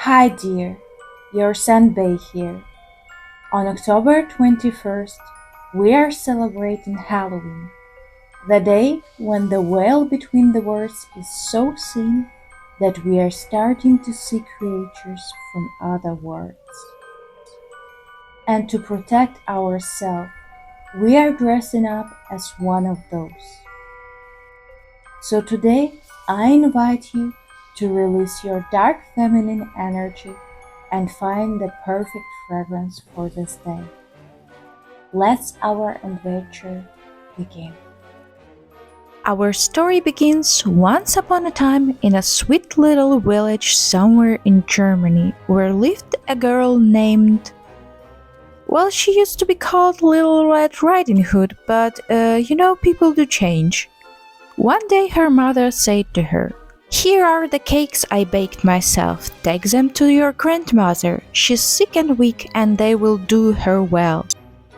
Hi dear, YourScentBae here. On October 21st, we are celebrating Halloween, the day when the veil between the words is so thin that we are starting to see creatures from other worlds. And to protect ourselves, we are dressing up as one of those. So today, I invite you to release your dark feminine energy and find the perfect fragrance for this day. Let's our adventure begin. Our story begins once upon a time in a sweet little village somewhere in Germany where lived a girl named... Well, she used to be called Little Red Riding Hood, but people do change. One day her mother said to her, "Here are the cakes I baked myself. Take them to your grandmother. She's sick and weak and they will do her well."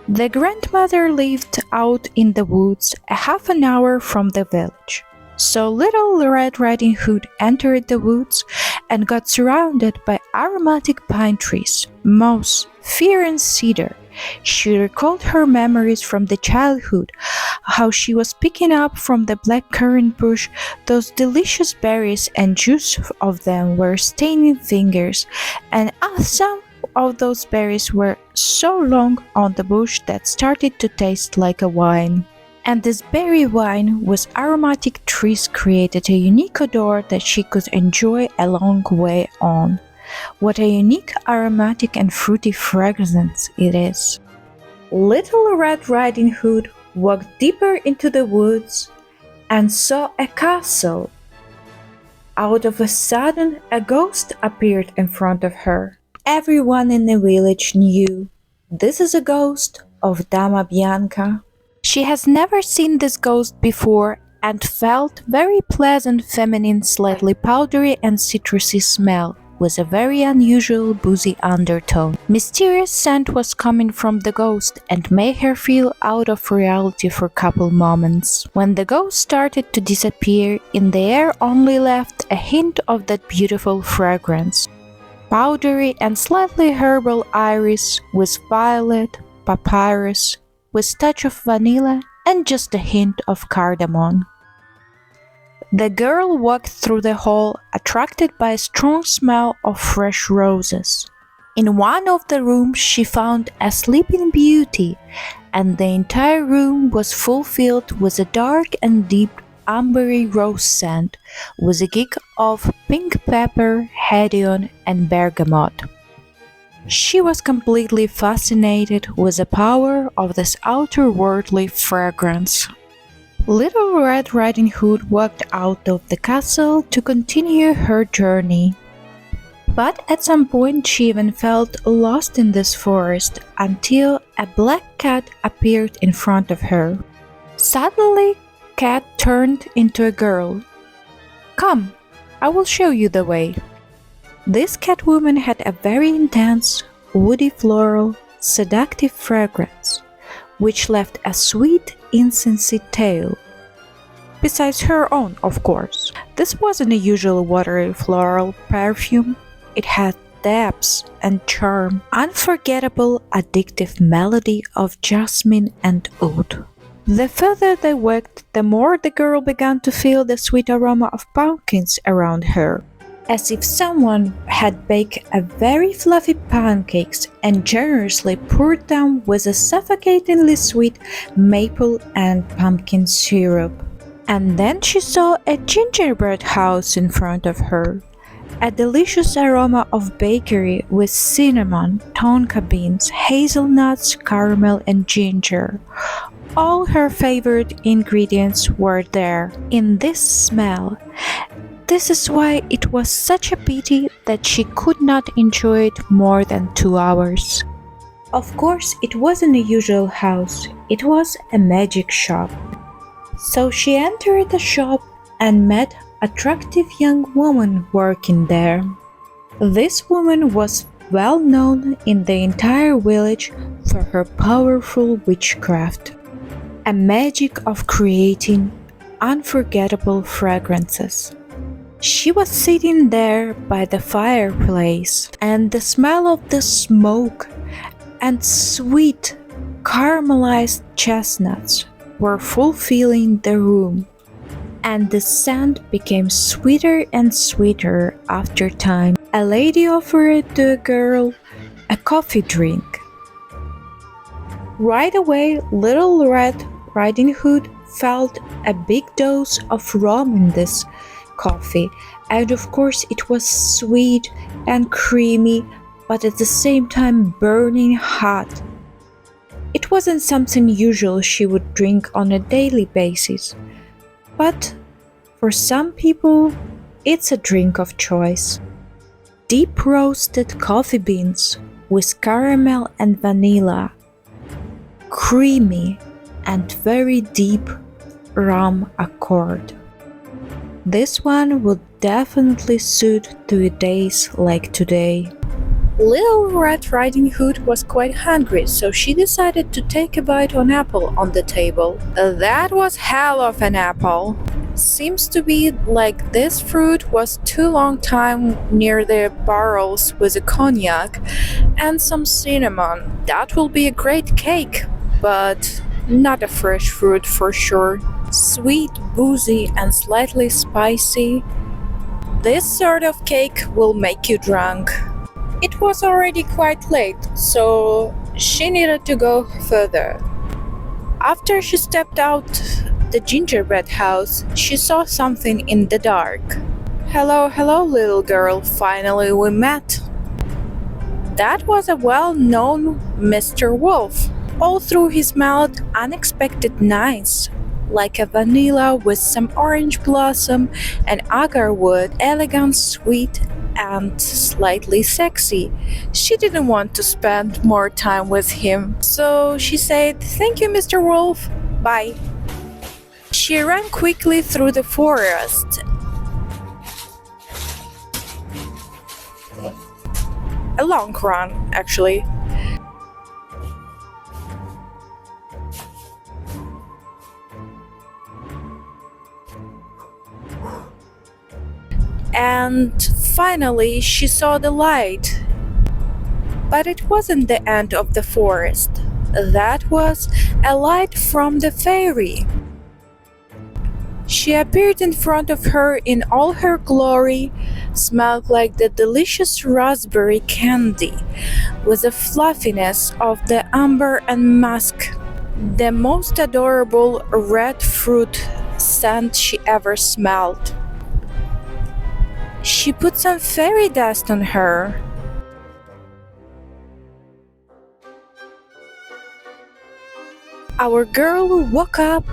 The grandmother lived out in the woods a half an hour from the village. So Little Red Riding Hood entered the woods and got surrounded by aromatic pine trees, moss, fir and cedar. She recalled her memories from the childhood, how she was picking up from the blackcurrant bush those delicious berries and juice of them were staining fingers, and some of those berries were so long on the bush that started to taste like a wine. And this berry wine with aromatic trees created a unique odor that she could enjoy a long way on. What a unique aromatic and fruity fragrance it is. Little Red Riding Hood walked deeper into the woods and saw a castle. Out of a sudden, a ghost appeared in front of her. Everyone in the village knew this is a ghost of Dama Bianca. She has never seen this ghost before and felt very pleasant, feminine, slightly powdery and citrusy smell with a very unusual boozy undertone. Mysterious scent was coming from the ghost and made her feel out of reality for a couple moments. When the ghost started to disappear, in the air only left a hint of that beautiful fragrance. Powdery and slightly herbal iris with violet, papyrus, with touch of vanilla and just a hint of cardamom. The girl walked through the hall, attracted by a strong smell of fresh roses. In one of the rooms she found a sleeping beauty, and the entire room was fulfilled with a dark and deep ambery rose scent, with a kick of pink pepper, hedion and bergamot. She was completely fascinated with the power of this outer-worldly fragrance. Little Red Riding Hood walked out of the castle to continue her journey. But at some point she even felt lost in this forest until a black cat appeared in front of her. Suddenly, Cat turned into a girl. "Come, I will show you the way." This Catwoman had a very intense, woody floral, seductive fragrance, which left a sweet, incensey tail. Besides her own, of course. This wasn't a usual watery floral perfume. It had depth and charm, unforgettable, addictive melody of jasmine and oud. The further they walked, the more the girl began to feel the sweet aroma of pumpkins around her, as if someone had baked a very fluffy pancakes and generously poured them with a suffocatingly sweet maple and pumpkin syrup. And then she saw a gingerbread house in front of her, a delicious aroma of bakery with cinnamon, tonka beans, hazelnuts, caramel and ginger. All her favorite ingredients were there in this smell. This is why it was such a pity that she could not enjoy it more than 2 hours. Of course, it wasn't a usual house, it was a magic shop. So she entered the shop and met an attractive young woman working there. This woman was well known in the entire village for her powerful witchcraft, a magic of creating unforgettable fragrances. She was sitting there by the fireplace, and the smell of the smoke and sweet caramelized chestnuts were fulfilling the room, and the scent became sweeter and sweeter after time. A lady offered the girl a coffee drink. Right away, Little Red Riding Hood felt a big dose of rum in this coffee, and of course it was sweet and creamy, but at the same time burning hot. It wasn't something usual she would drink on a daily basis, but for some people it's a drink of choice. Deep roasted coffee beans with caramel and vanilla, creamy and very deep rum accord. This one would definitely suit to days like today. Little Red Riding Hood was quite hungry, so she decided to take a bite on apple on the table. That was hell of an apple. Seems to be like this fruit was too long time near the barrels with a cognac and some cinnamon. That will be a great cake, but not a fresh fruit for sure. Sweet, boozy, and slightly spicy. This sort of cake will make you drunk. It was already quite late, so she needed to go further. After she stepped out the gingerbread house, she saw something in the dark. Hello, hello, little girl, finally we met. That was a well-known Mr. Wolf. All through he smelled unexpected nice, like a vanilla with some orange blossom and agar wood, elegant, sweet, and slightly sexy. She didn't want to spend more time with him, so she said, "Thank you, Mr. Wolf. Bye." She ran quickly through the forest. A long run, actually. And finally she saw the light. But it wasn't the end of the forest. That was a light from the fairy. She appeared in front of her in all her glory, smelled like the delicious raspberry candy, with the fluffiness of the amber and musk, the most adorable red fruit scent she ever smelled. She put some fairy dust on her. Our girl woke up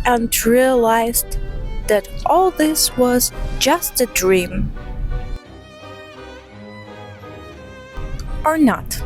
and realized that all this was just a dream. Or not.